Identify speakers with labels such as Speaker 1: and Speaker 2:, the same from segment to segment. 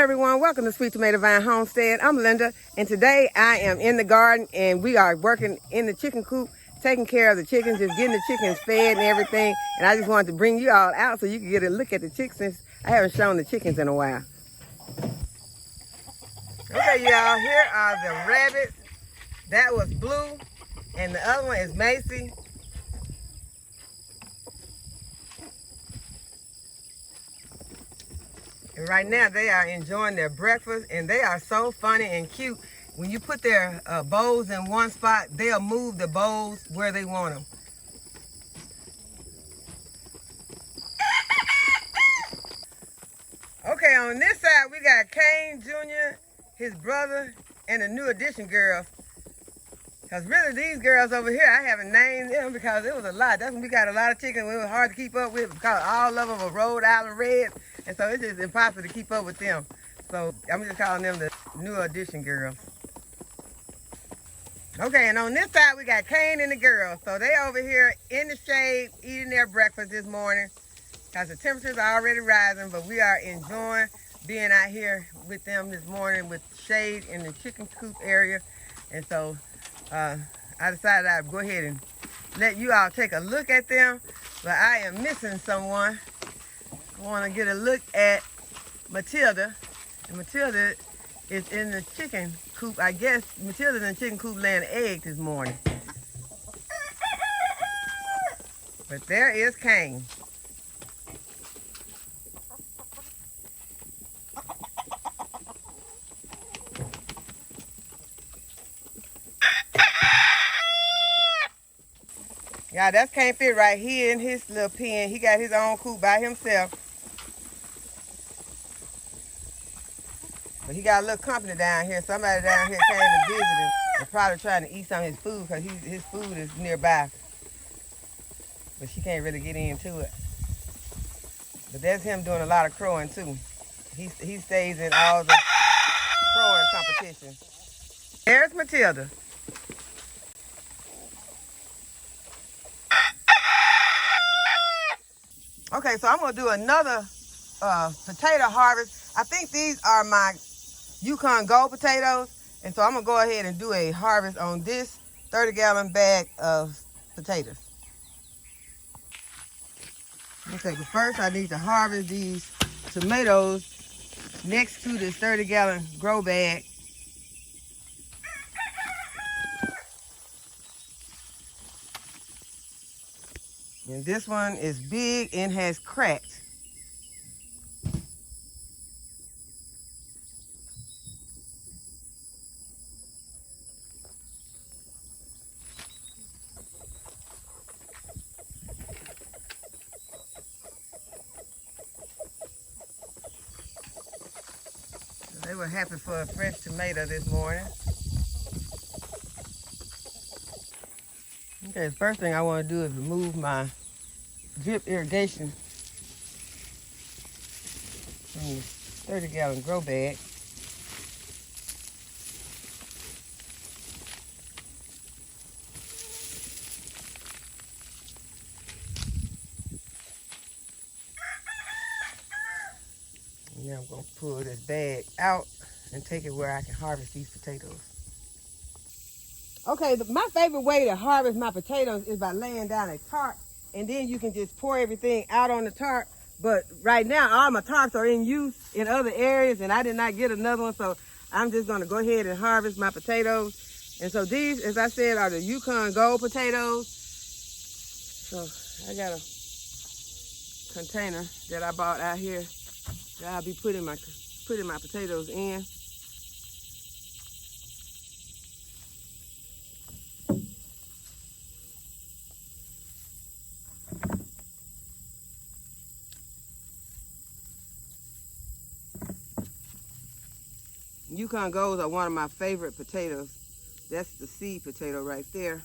Speaker 1: everyone, welcome to Sweet Tomato Vine Homestead. I'm Linda, and today I am in the garden and we are working in the chicken coop, taking care of the chickens, just getting the chickens fed and everything. And I just wanted to bring you all out so you can get a look at the chicks since I haven't shown the chickens in a while. Okay, y'all, here are the rabbits. That was Blue, and the other one is Macy. And right now they are enjoying their breakfast, and they are so funny and cute. When you put their bowls in one spot, they'll move the bowls where they want them. Okay, on this side we got Kane Jr., his brother, and the new addition girls. Because really these girls over here, I haven't named them because it was a lot. That's when we got a lot of chickens. It was hard to keep up with because all of them are Rhode Island Reds. And so it's just impossible to keep up with them. So I'm just calling them the new addition girls. Okay, and on this side we got Kane and the girls. So they over here in the shade eating their breakfast this morning because the temperatures are already rising, but we are enjoying being out here with them this morning with shade in the chicken coop area. And so I decided I'd go ahead and let you all take a look at them, but I am missing someone. I want to get a look at Matilda, and Matilda is in the chicken coop. I guess Matilda's in the chicken coop laying eggs this morning. But there is Kane. Y'all, that's can't fit right here in his little pen. He got his own coop by himself. But he got a little company down here. Somebody down here came to visit him and probably trying to eat some of his food because his food is nearby. But she can't really get into it. But that's him doing a lot of crowing too. He stays in all the crowing competitions. There's Matilda. Okay, so I'm gonna do another potato harvest. I think these are my Yukon Gold potatoes. And so I'm gonna go ahead and do a harvest on this 30-gallon bag of potatoes. Okay, but first I need to harvest these tomatoes next to this 30-gallon grow bag. And this one is big and has cracks. They were happy for a fresh tomato this morning. Okay, the first thing I want to do is remove my drip irrigation from the 30-gallon grow bag. And now I'm going to pull this bag out and take it where I can harvest these potatoes. Okay, my favorite way to harvest my potatoes is by laying down a tarp, and then you can just pour everything out on the tarp. But right now, all my tarps are in use in other areas, and I did not get another one, so I'm just gonna go ahead and harvest my potatoes. And so these, as I said, are the Yukon Gold potatoes. So I got a container that I bought out here that I'll be putting my potatoes in. Yukon Golds are one of my favorite potatoes. That's the seed potato right there.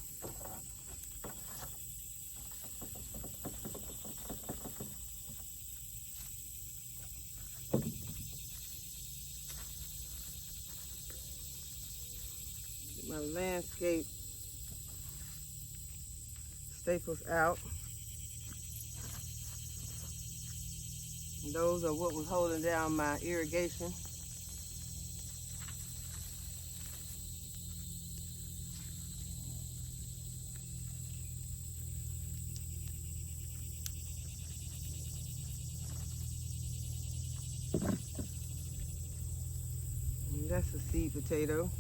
Speaker 1: Get my landscape staples out. And those are what was holding down my irrigation. And that's a seed potato.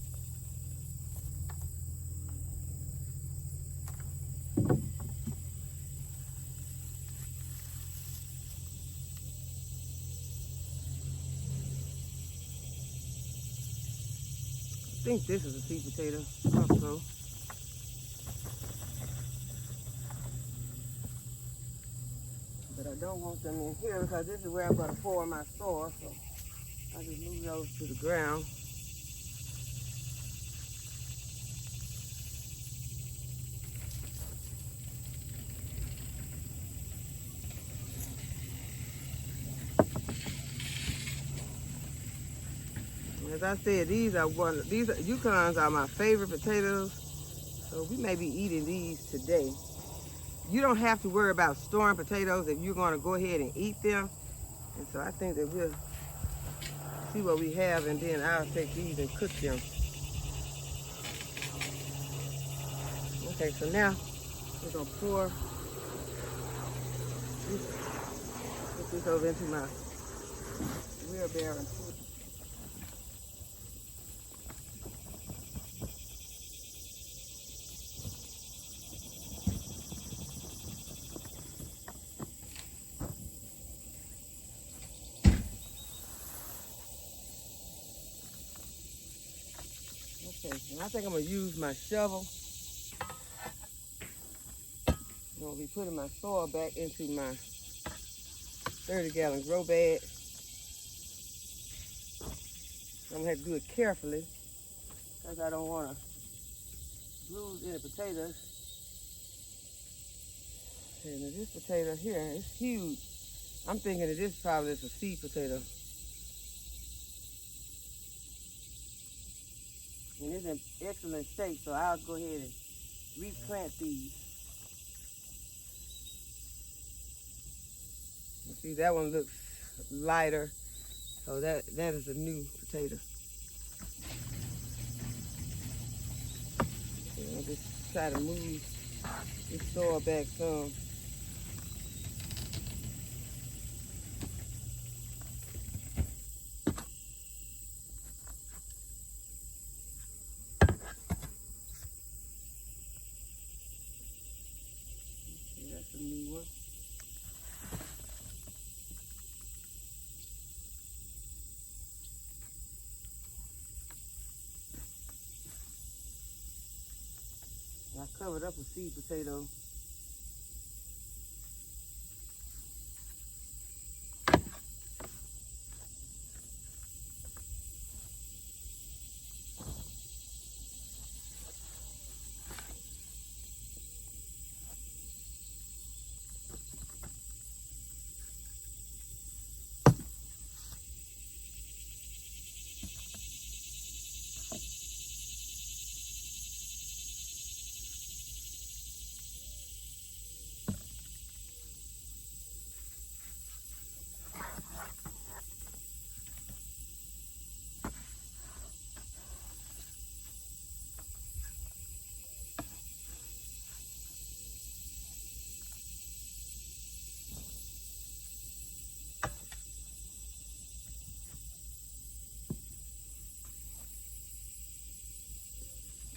Speaker 1: I think this is a sweet potato also. But I don't want them in here because this is where I'm going to pour my soil. So I just move those to the ground. As I said, these Yukons are my favorite potatoes, so we may be eating these today. You don't have to worry about storing potatoes if you're going to go ahead and eat them. And so I think that we'll see what we have, and then I'll take these and cook them. Okay, so now we're going to pour this, put this over into my wheelbarrow and put. Okay, and I think I'm going to use my shovel. I'm going to be putting my soil back into my 30-gallon grow bag. I'm going to have to do it carefully because I don't want to lose any potatoes. And this potato here is huge. I'm thinking that this probably is a seed potato. And it's in excellent shape, so I'll go ahead and replant these. You see, that one looks lighter, so that is a new potato. And I'll just try to move this soil back some. I covered up a seed potato.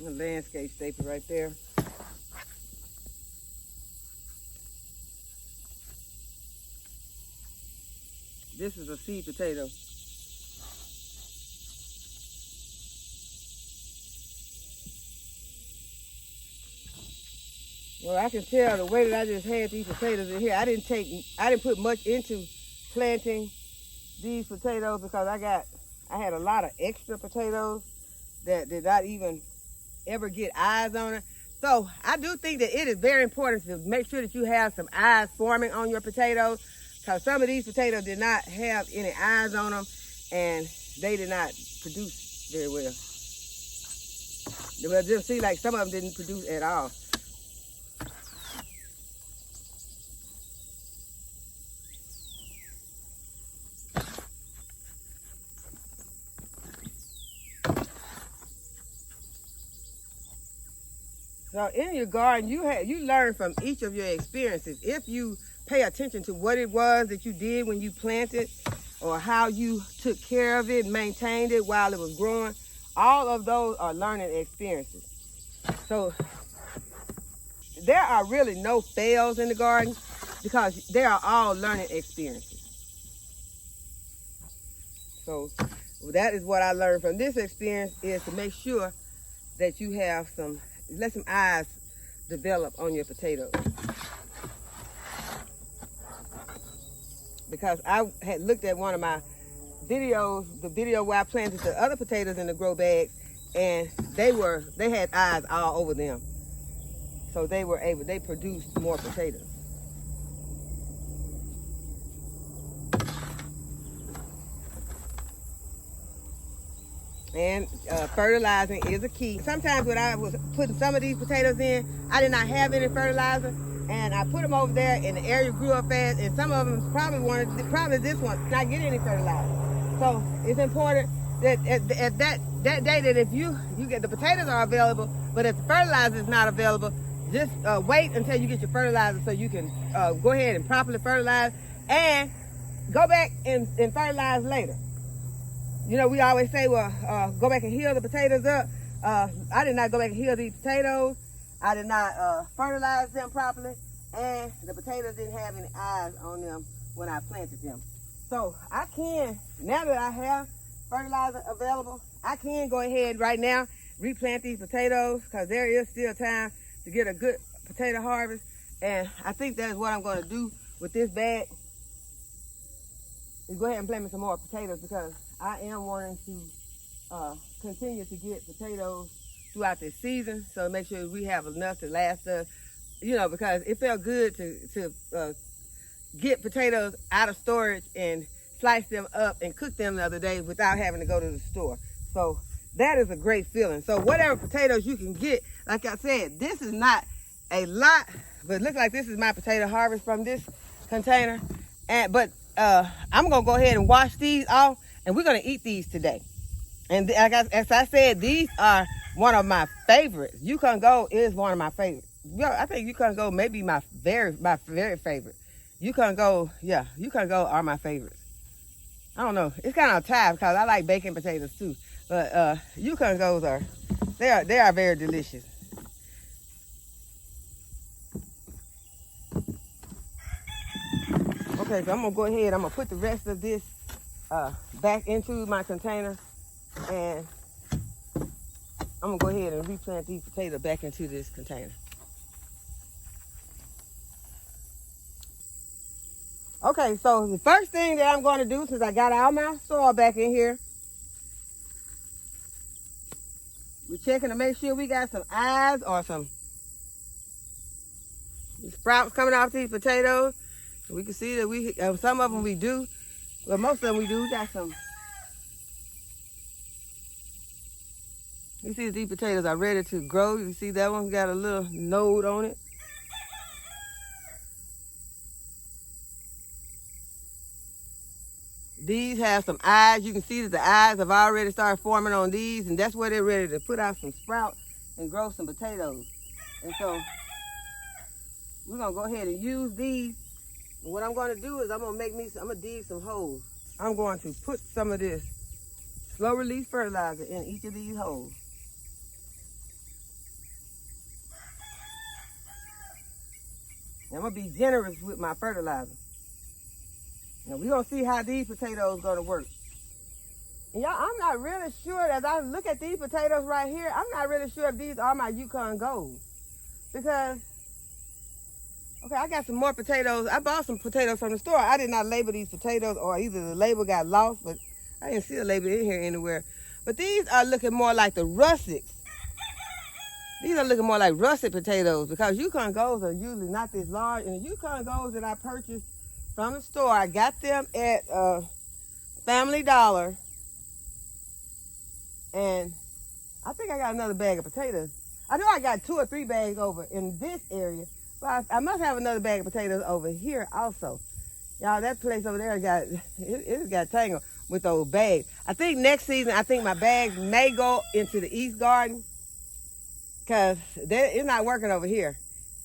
Speaker 1: A landscape staple right there. This is a seed potato. Well, I can tell the way that I just had these potatoes in here. I didn't put much into planting these potatoes because I had a lot of extra potatoes that did not even ever get eyes on it. So I do think that it is very important to make sure that you have some eyes forming on your potatoes, because some of these potatoes did not have any eyes on them and they did not produce very well. Well, just see, like some of them didn't produce at all. So in your garden, you learn from each of your experiences. If you pay attention to what it was that you did when you planted, or how you took care of it, maintained it while it was growing. All of those are learning experiences. So there are really no fails in the garden because they are all learning experiences. So that is what I learned from this experience, is to make sure that you have let some eyes develop on your potatoes. Because I had looked at one of my videos, the video where I planted the other potatoes in the grow bags, and they had eyes all over them. So they produced more potatoes. And fertilizing is a key. Sometimes when I was putting some of these potatoes in, I did not have any fertilizer, and I put them over there and the area grew up fast, and some of them probably this one not get any fertilizer. So it's important that at that day that if you get the potatoes are available, but if the fertilizer is not available, just wait until you get your fertilizer so you can go ahead and properly fertilize and go back and fertilize later. You know, we always say, well, go back and heal the potatoes up. I did not go back and heal these potatoes. I did not fertilize them properly, and the potatoes didn't have any eyes on them when I planted them. So I can, now that I have fertilizer available, I can go ahead right now, replant these potatoes, because there is still time to get a good potato harvest. And I think that's what I'm going to do with this bag, is go ahead and plant me some more potatoes, because I am wanting to continue to get potatoes throughout this season. So make sure we have enough to last us, you know, because it felt good to get potatoes out of storage and slice them up and cook them the other day without having to go to the store. So that is a great feeling. So whatever potatoes you can get, like I said, this is not a lot, but it looks like this is my potato harvest from this container. But I'm gonna go ahead and wash these off, and we're gonna eat these today. And as I said, these are one of my favorites. Yukon Gold is one of my favorites. Yeah, I think Yukon Gold may be my very favorite. Yukon Gold, yeah, Yukon Gold are my favorites. I don't know, it's kind of a tie because I like baking potatoes too. But Yukon Golds they are very delicious. Okay, so I'm gonna go ahead. I'm gonna put the rest of this back into my container, and I'm gonna go ahead and replant these potatoes back into this container. Okay, so the first thing that I'm gonna do, since I got all my soil back in here, we're checking to make sure we got some eyes or some sprouts coming off these potatoes. We can see that we some of them we do, but most of them we do. We got some. You see these potatoes are ready to grow. You see that one's got a little node on it. These have some eyes. You can see that the eyes have already started forming on these, and that's where they're ready to put out some sprouts and grow some potatoes. And so we're gonna go ahead and use these. And what I'm gonna do is I'm gonna dig some holes. I'm going to put some of this slow release fertilizer in each of these holes. And I'm gonna be generous with my fertilizer. Now we're gonna see how these potatoes gonna work. And y'all, I'm not really sure, as I look at these potatoes right here, I'm not really sure if these are my Yukon Gold. Because, okay, I got some more potatoes. I bought some potatoes from the store. I did not label these potatoes, or either the label got lost, but I didn't see a label in here anywhere. But these are looking more like the russets. These are looking more like russet potatoes, because Yukon Golds are usually not this large. And the Yukon Golds that I purchased from the store, I got them at Family Dollar. And I think I got another bag of potatoes. I know I got 2 or 3 bags over in this area, but I must have another bag of potatoes over here also. Y'all, that place over there it got tangled with those bags. I think next season, I think my bags may go into the East Garden, because it's not working over here.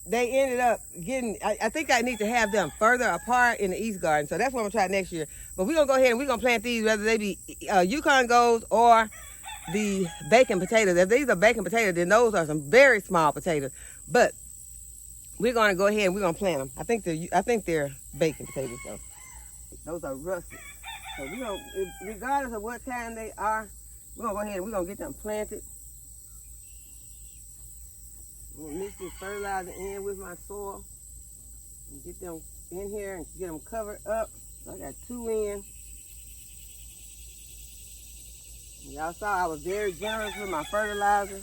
Speaker 1: they ended up getting, I think I need to have them further apart in the East Garden. So that's what I'm going to try next year. But we're going to go ahead and we're going to plant these, whether they be Yukon Golds or the bacon potatoes. If these are bacon potatoes, then those are some very small potatoes. But we're going to go ahead and we're going to plant them. I think they're bacon potatoes, though. Those are russet. So we're going to, regardless of what kind they are, we're going to go ahead and we're going to get them planted. I'm going to mix this fertilizer in with my soil and get them in here and get them covered up. So I got 2 in. Y'all saw I was very generous with my fertilizer.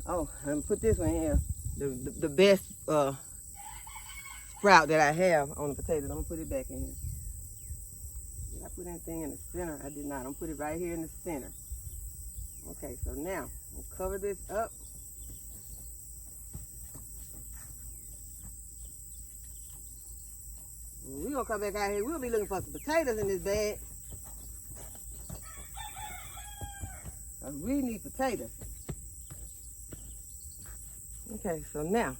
Speaker 1: Oh, and put this one here. The best sprout that I have on the potatoes. I'm going to put it back in here. Did I put anything in the center? I did not. I'm going to put it right here in the center. Okay, so now we'll cover this up. We're going to come back out here. We'll be looking for some potatoes in this bag. We need potatoes. Okay, so now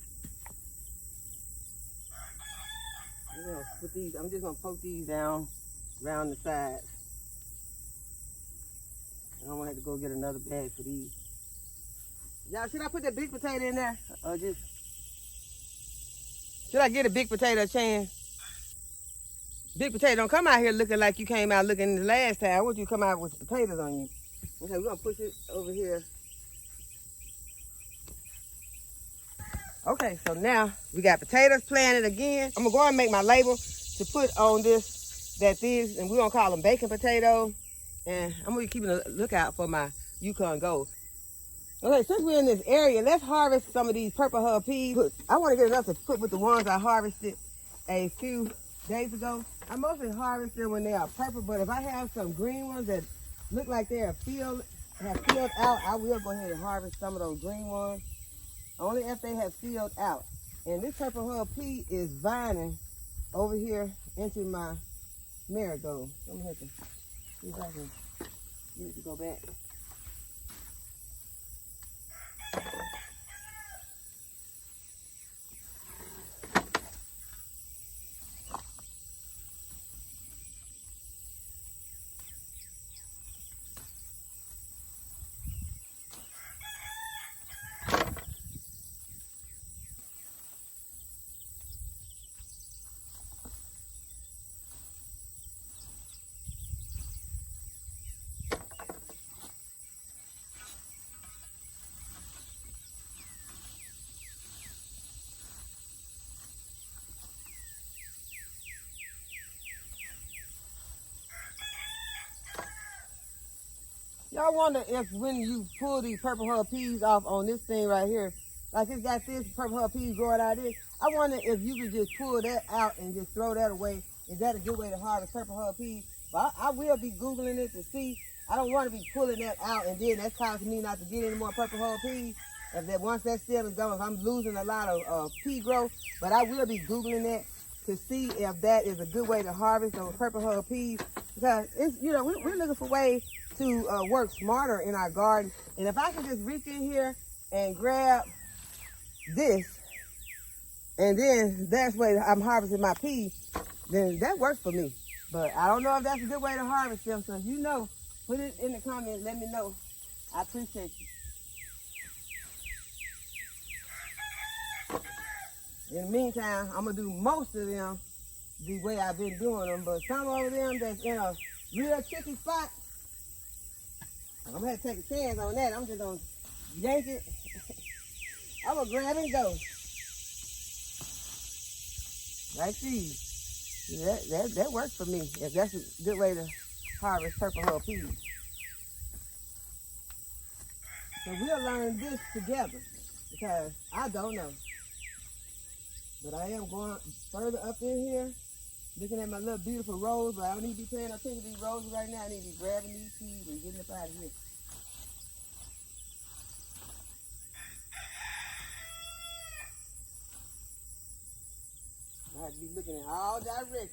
Speaker 1: I'm going to put these, I'm just going to poke these down around the sides. I'm going to have to go get another bag for these. Y'all, should I put that big potato in there? Or just, should I get a big potato a chance? Big potato, don't come out here looking like you came out looking the last time. I want you to come out with potatoes on you. Okay, we're going to push it over here. Okay, so now we got potatoes planted again. I'm going to go and make my label to put on this, and we're going to call them bacon potatoes. And I'm going to be keeping a lookout for my Yukon Gold. Okay, since we're in this area, let's harvest some of these purple hub peas. I want to get enough to put with the ones I harvested a few days ago. I mostly harvest them when they are purple, but if I have some green ones that look like they have filled out, I will go ahead and harvest some of those green ones. Only if they have filled out. And this purple hub pea is vining over here into my marigold. So I'm going to have to see if I can get it to go back. Y'all wonder if when you pull these purple hub peas off on this thing right here, like it's got this purple hub peas growing out of this, I wonder if you could just pull that out and just throw that away. Is that a good way to harvest purple hub peas? But I will be Googling it to see. I don't want to be pulling that out and then that's causing me not to get any more purple hub peas. If that once that stem is gone, if I'm losing a lot of pea growth, but I will be Googling that to see if that is a good way to harvest those purple hub peas. Because it's, you know, we're looking for ways to work smarter in our garden. And if I can just reach in here and grab this, and then that's the way I'm harvesting my peas, then that works for me. But I don't know if that's a good way to harvest them. So if you know, put it in the comments, let me know. I appreciate you. In the meantime, I'm gonna do most of them the way I've been doing them, but some of them that's in a real tricky spot, I'm gonna have to take a chance on that. I'm just gonna yank it. I'm gonna grab and go. Like these. That works for me. If that's a good way to harvest purple hub peas. So we'll learn this together because I don't know. But I am going further up in here, looking at my little beautiful rose, but I don't need to be paying attention to these roses right now. I need to be grabbing these peas and getting up out of here. I have to be looking in all directions.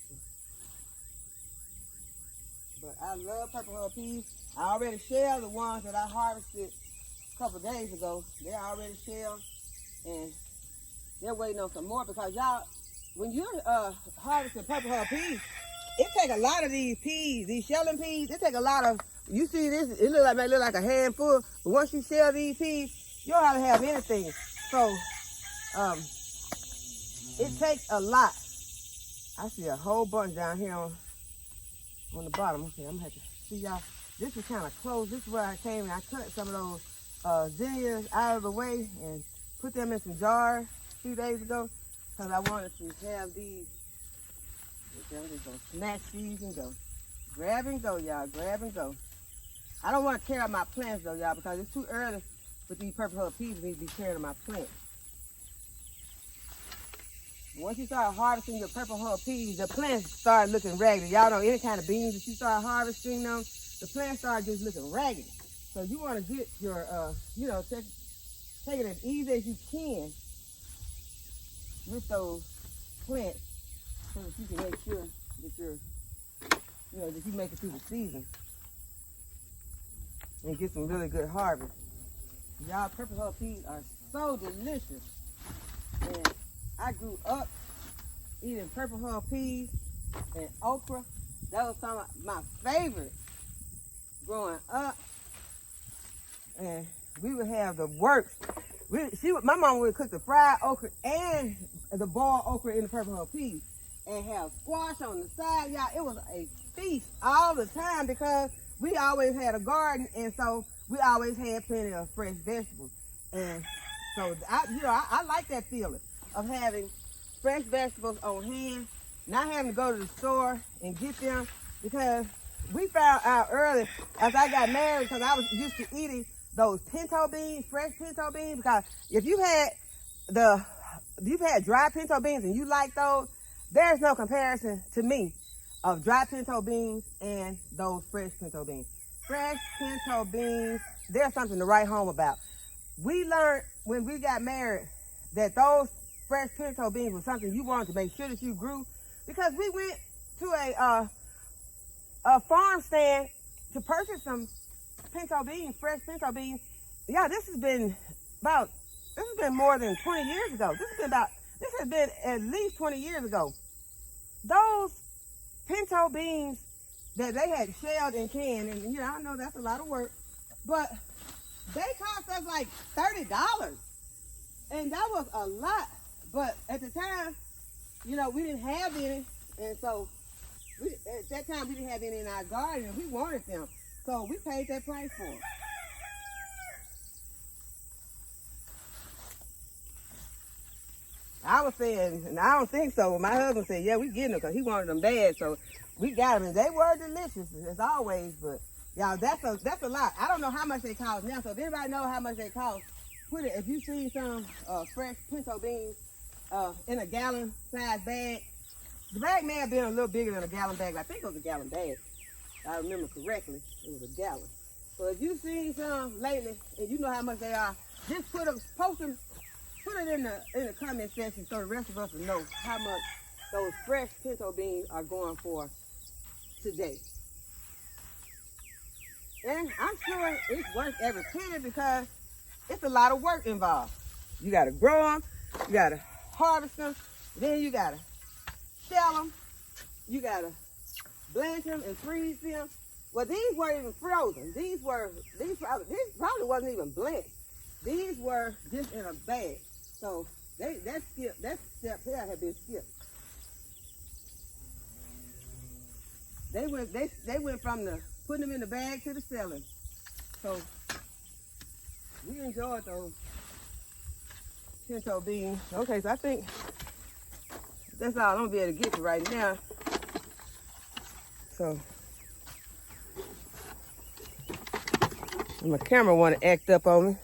Speaker 1: But I love purple herb peas. I already shelled the ones that I harvested a couple days ago. They're already shelled, and they're waiting on some more because y'all, when you're harvesting purple herb peas, it take a lot of these peas, these shelling peas. It take a lot of. You see this? It may look like a handful, but once you shell these peas, you don't have to have anything. So it takes a lot. I see a whole bunch down here on the bottom. Okay, I'm gonna have to see y'all. This is kind of close. This is where I came and I cut some of those zinnias out of the way and put them in some jars a few days ago because I wanted to have these. I'm just gonna snatch these and go. Grab and go, y'all. Grab and go. I don't want to tear up my plants though, y'all, because it's too early with these purple herb peas for me to be tearing up my plants. Once you start harvesting your purple herb peas, the plants start looking raggedy. Y'all know any kind of beans, if you start harvesting them, the plants start just looking raggedy. So you want to get your, take it as easy as you can with those plants so that you can make sure that that you make it through the season and get some really good harvest. Y'all, purple herb peas are so delicious. And I grew up eating purple herb peas and okra. That was some of my favorites growing up. And we would have the works. My mom would cook the fried okra and the boiled okra in the purple herb peas and have squash on the side. Y'all, it was a feast all the time because we always had a garden, and so we always had plenty of fresh vegetables. And so I like that feeling of having fresh vegetables on hand, not having to go to the store and get them, because we found out early as I got married, because I was used to eating those pinto beans, fresh pinto beans, because if you've had dry pinto beans and you like those, there's no comparison to me of dry pinto beans and those fresh pinto beans. Fresh pinto beans, there's something to write home about. We learned when we got married that those fresh pinto beans was something you wanted to make sure that you grew, because we went to a farm stand to purchase some pinto beans, fresh pinto beans. Yeah, this has been more than 20 years ago. This has been at least 20 years ago. Those pinto beans that they had shelled and canned, and I know that's a lot of work, but they cost us like $30. And that was a lot. But at the time, we didn't have any. And so at that time, we didn't have any in our garden, and we wanted them. So we paid that price for them. I was saying, and I don't think so. My husband said, yeah, we getting them because he wanted them bad. So we got them, and they were delicious as always. But y'all, that's a lot. I don't know how much they cost now. So if anybody knows how much they cost, put it. If you see some fresh pinto beans in a gallon size bag, the bag may have been a little bigger than a gallon bag. I think it was a gallon bag. I remember correctly, it was a gallon. So if you've seen some lately and you know how much they are, just put it in the comment section so the rest of us will know how much those fresh pinto beans are going for today. And I'm sure it's worth every penny because it's a lot of work involved. You gotta grow them, you gotta harvest them, then you gotta shell them, you gotta blanch them and freeze them. Well, these weren't even frozen. These probably wasn't even blanched. These were just in a bag. So that step here had been skipped. They went from the putting them in the bag to the selling. So we enjoyed those pinto beans. Okay, so I think that's all I'm gonna be able to get to right now. So my camera want to act up on me.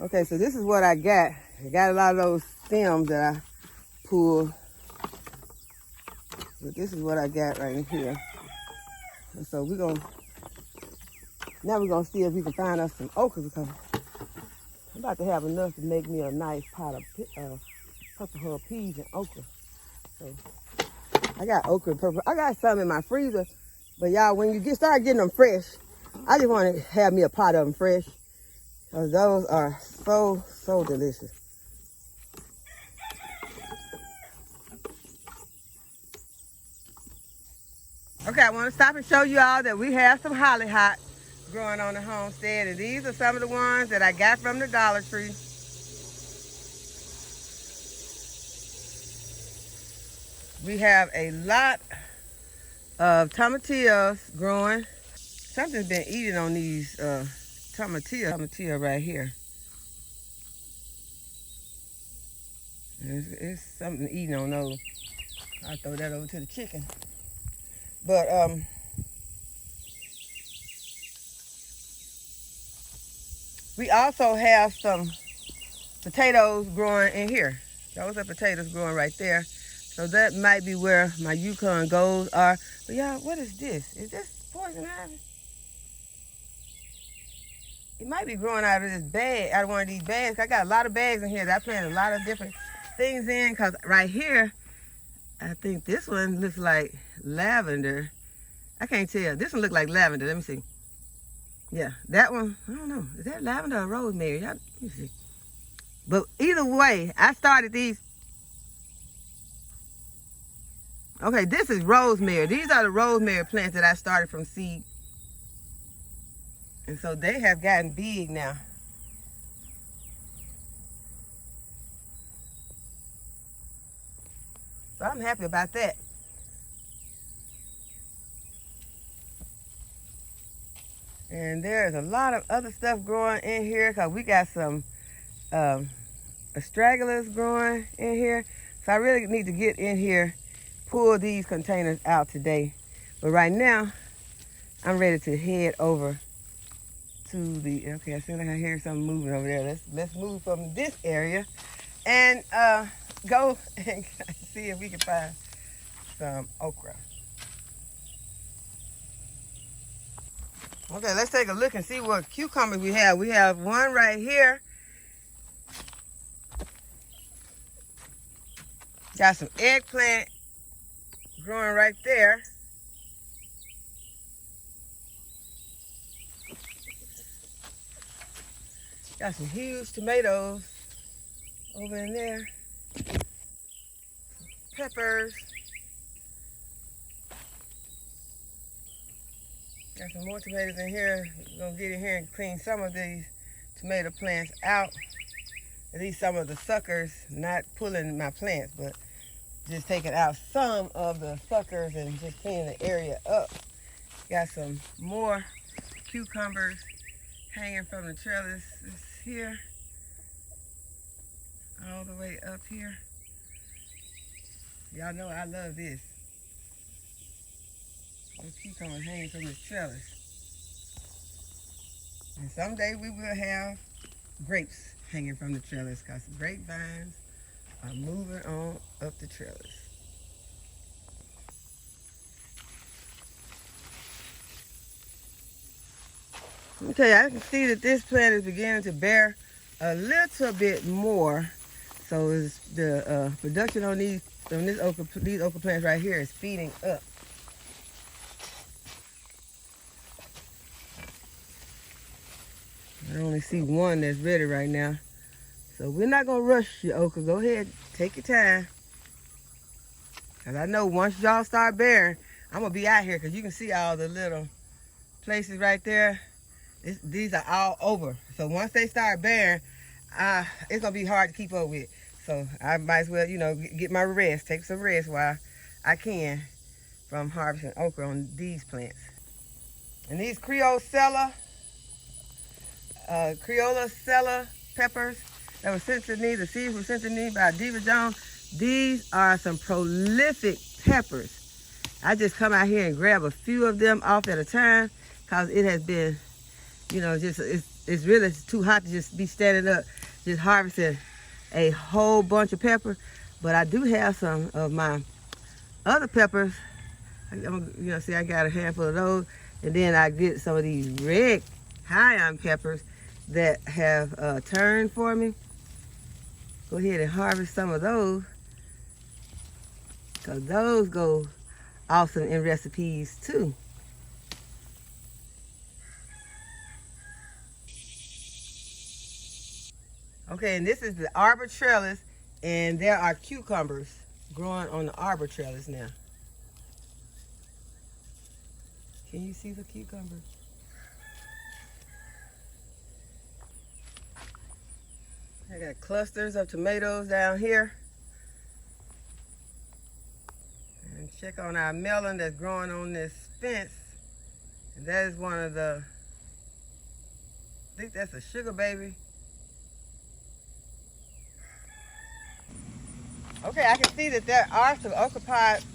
Speaker 1: Okay, so this is what I got. I got a lot of those stems that I pulled. But this is what I got right here. And so we're gonna see if we can find us some okra, because I'm about to have enough to make me a nice pot of purple herb peas and okra. So I got okra and purple. I got some in my freezer But y'all, when you start getting them fresh, I just want to have me a pot of them fresh. Because those are so, so delicious. Okay, I want to stop and show you all that we have some hollyhock growing on the homestead. And these are some of the ones that I got from the Dollar Tree. We have a lot of tomatillos growing. Something's been eating on these tomatillo right here. It's something eating on those. I'll throw that over to the chicken. But we also have some potatoes growing in here. Those are potatoes growing right there. So that might be where my Yukon goals are. But y'all, what is this? Is this poison ivy? It might be growing out of this bag, out of one of these bags. I got a lot of bags in here that I planted a lot of different things in. Because right here, I think this one looks like lavender. I can't tell. This one looks like lavender. Let me see. Yeah, that one, I don't know. Is that lavender or rosemary? Let me see. But either way, I started these. Okay, this is rosemary. These are the rosemary plants that I started from seed. And so they have gotten big now. So I'm happy about that. And there's a lot of other stuff growing in here because we got some astragalus growing in here. So I really need to get in here, pull these containers out today. But right now, I'm ready to head over to the, okay, I feel like I hear something moving over there. Let's move from this area and go and see if we can find some okra. Okay, let's take a look and see what cucumbers we have. We have one right here. Got some eggplant growing right there. Got some huge tomatoes over in there. Peppers. Got some more tomatoes in here. We're gonna get in here and clean some of these tomato plants out. At least some of the suckers, not pulling my plants, but just taking out some of the suckers and just cleaning the area up. Got some more cucumbers hanging from the trellis here, all the way up here. Y'all know I love this. Those cucumbers hanging from this trellis. And someday we will have grapes hanging from the trellis because grapevines are moving on up the trellis. Okay, I can see that this plant is beginning to bear a little bit more. So it's the production on these okra plants right here is speeding up. I only see one that's ready right now. So we're not gonna rush your okra. Go ahead, take your time. Cause I know once y'all start bearing, I'm gonna be out here because you can see all the little places right there. These are all over. So once they start bearing, it's gonna be hard to keep up with. So I might as well, you know, get my rest, take some rest while I can from harvesting okra on these plants. And these Creole Cella peppers that were sent to me, the seeds were sent to me by Diva Jones. These are some prolific peppers. I just come out here and grab a few of them off at a time because it has been, you know, just it's really too hot to just be standing up just harvesting a whole bunch of pepper. But I do have some of my other peppers. You know, see, I got a handful of those, and then I get some of these red cayenne peppers that have turned for me. Go ahead and harvest some of those because those go awesome in recipes too. Okay, and this is the arbor trellis, and there are cucumbers growing on the arbor trellis now. Can you see the cucumber? I got clusters of tomatoes down here. And check on our melon that's growing on this fence. And that is one of the, I think that's a sugar baby. Okay, I can see that there are some okra pods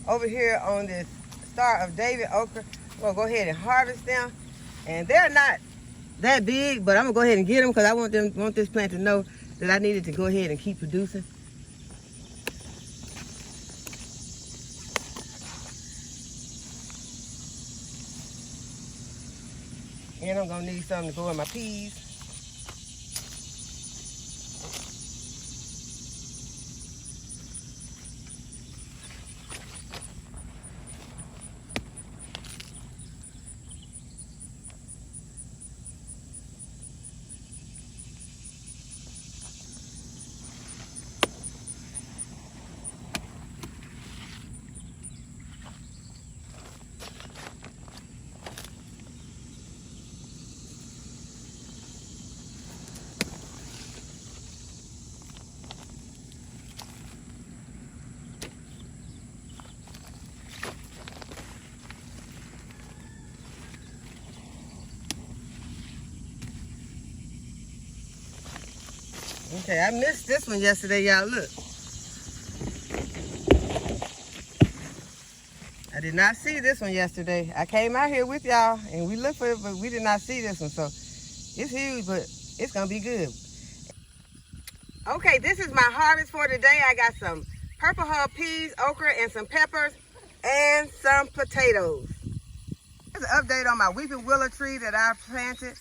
Speaker 1: over here on this Star of David okra. We'll go ahead and harvest them. And they're not that big, but I'm gonna go ahead and get them because I want this plant to know that I needed to go ahead and keep producing. And I'm gonna need something to go in my peas. Okay, I missed this one yesterday, y'all. Look. I did not see this one yesterday. I came out here with y'all and we looked for it, but we did not see this one. So it's huge, but it's gonna be good. Okay, this is my harvest for today. I got some purple hull peas, okra, and some peppers, and some potatoes. Here's an update on my weeping willow tree that I planted.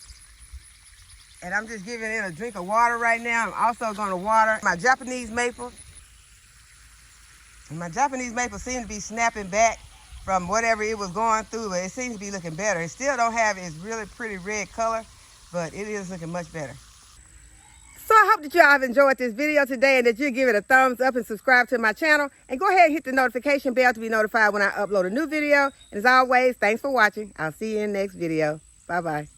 Speaker 1: And I'm just giving it a drink of water right now. I'm also gonna water my Japanese maple. And my Japanese maple seems to be snapping back from whatever it was going through, but it seems to be looking better. It still don't have its really pretty red color, but it is looking much better. So I hope that y'all have enjoyed this video today and that you give it a thumbs up and subscribe to my channel. And go ahead and hit the notification bell to be notified when I upload a new video. And as always, thanks for watching. I'll see you in the next video. Bye-bye.